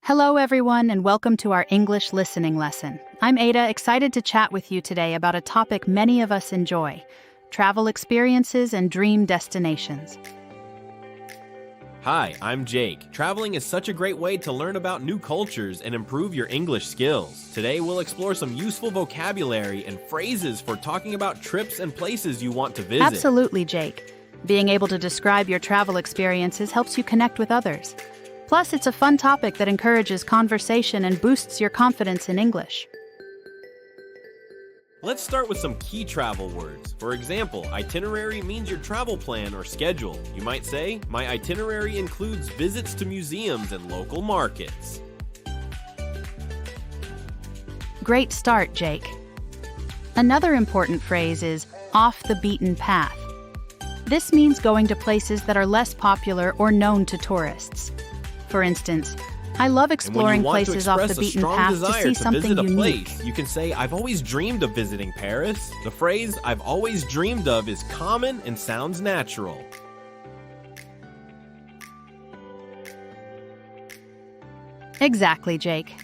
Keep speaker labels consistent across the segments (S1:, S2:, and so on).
S1: Hello, everyone, and welcome to our English listening lesson. I'm Ada, excited to chat with you today about a topic many of us enjoy: travel experiences and dream destinations.
S2: Hi, I'm Jake. Traveling is such a great way to learn about new cultures and improve your English skills. Today, we'll explore some useful vocabulary and phrases for talking about trips and places you want to visit.
S1: Absolutely, Jake. Being able to describe your travel experiences helps you connect with others. Plus, it's a fun topic that encourages conversation and boosts your confidence in English.
S2: Let's start with some key travel words. For example, itinerary means your travel plan or schedule. You might say, my itinerary includes visits to museums and local markets.
S1: Great start, Jake. Another important phrase is off the beaten path. This means going to places that are less popular or known to tourists. For instance, I love exploring places off the beaten path to see something unique.
S2: You can say, I've always dreamed of visiting Paris. The phrase, I've always dreamed of, is common and sounds natural.
S1: Exactly, Jake.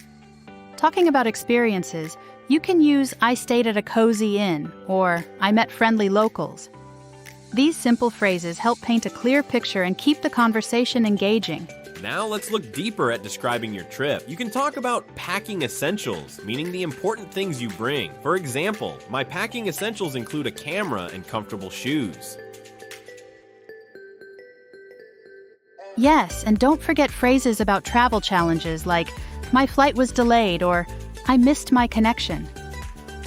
S1: Talking about experiences, you can use I stayed at a cozy inn or I met friendly locals. These simple phrases help paint a clear picture and keep the conversation engaging.
S2: Now let's look deeper at describing your trip. You can talk about packing essentials, meaning the important things you bring. For example, my packing essentials include a camera and comfortable shoes.
S1: Yes, and don't forget phrases about travel challenges like, my flight was delayed or I missed my connection.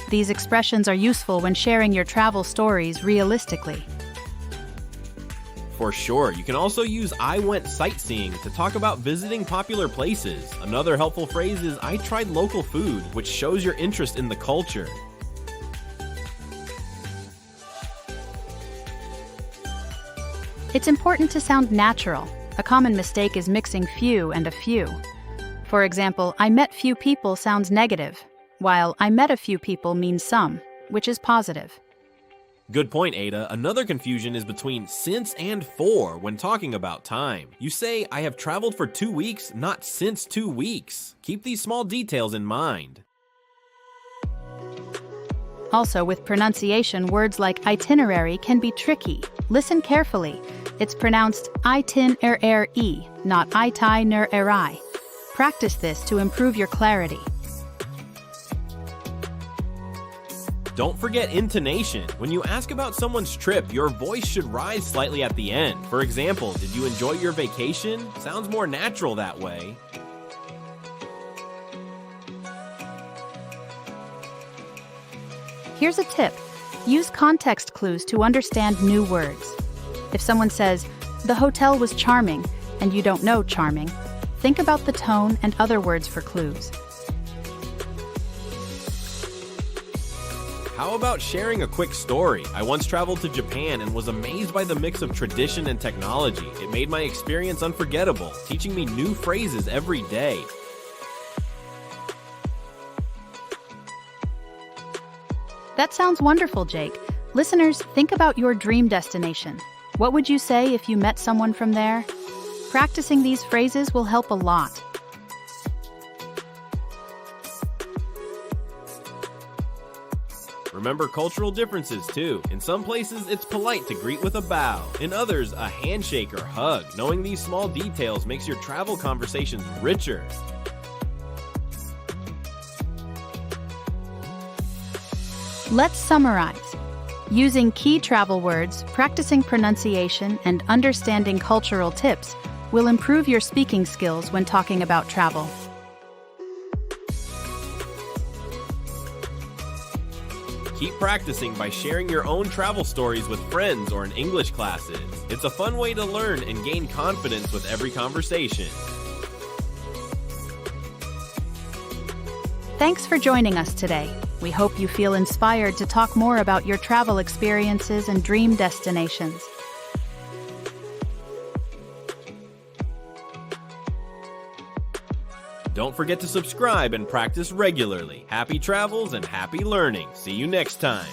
S1: These expressions are useful when sharing your travel stories realistically.
S2: For sure, you can also use I went sightseeing to talk about visiting popular places. Another helpful phrase is I tried local food, which shows your interest in the culture.
S1: It's important to sound natural. A common mistake is mixing few and a few. For example, I met few people sounds negative, while I met a few people means some, which is positive.
S2: Good point, Ada. Another confusion is between since and for when talking about time. You say, I have traveled for 2 weeks, not since 2 weeks. Keep these small details in mind.
S1: Also, with pronunciation, words like itinerary can be tricky. Listen carefully. It's pronounced itinerary, not itinerary. Practice this to improve your clarity.
S2: Don't forget intonation. When you ask about someone's trip, your voice should rise slightly at the end. For example, did you enjoy your vacation? Sounds more natural that way.
S1: Here's a tip. Use context clues to understand new words. If someone says, the hotel was charming, and you don't know charming, think about the tone and other words for clues.
S2: How about sharing a quick story? I once traveled to Japan and was amazed by the mix of tradition and technology. It made my experience unforgettable, teaching me new phrases every day.
S1: That sounds wonderful, Jake. Listeners, think about your dream destination. What would you say if you met someone from there? Practicing these phrases will help a lot.
S2: Remember cultural differences too. In some places, it's polite to greet with a bow. In others, a handshake or hug. Knowing these small details makes your travel conversations richer.
S1: Let's summarize. Using key travel words, practicing pronunciation, and understanding cultural tips will improve your speaking skills when talking about travel.
S2: Keep practicing by sharing your own travel stories with friends or in English classes. It's a fun way to learn and gain confidence with every conversation.
S1: Thanks for joining us today. We hope you feel inspired to talk more about your travel experiences and dream destinations.
S2: Don't forget to subscribe and practice regularly. Happy travels and happy learning. See you next time.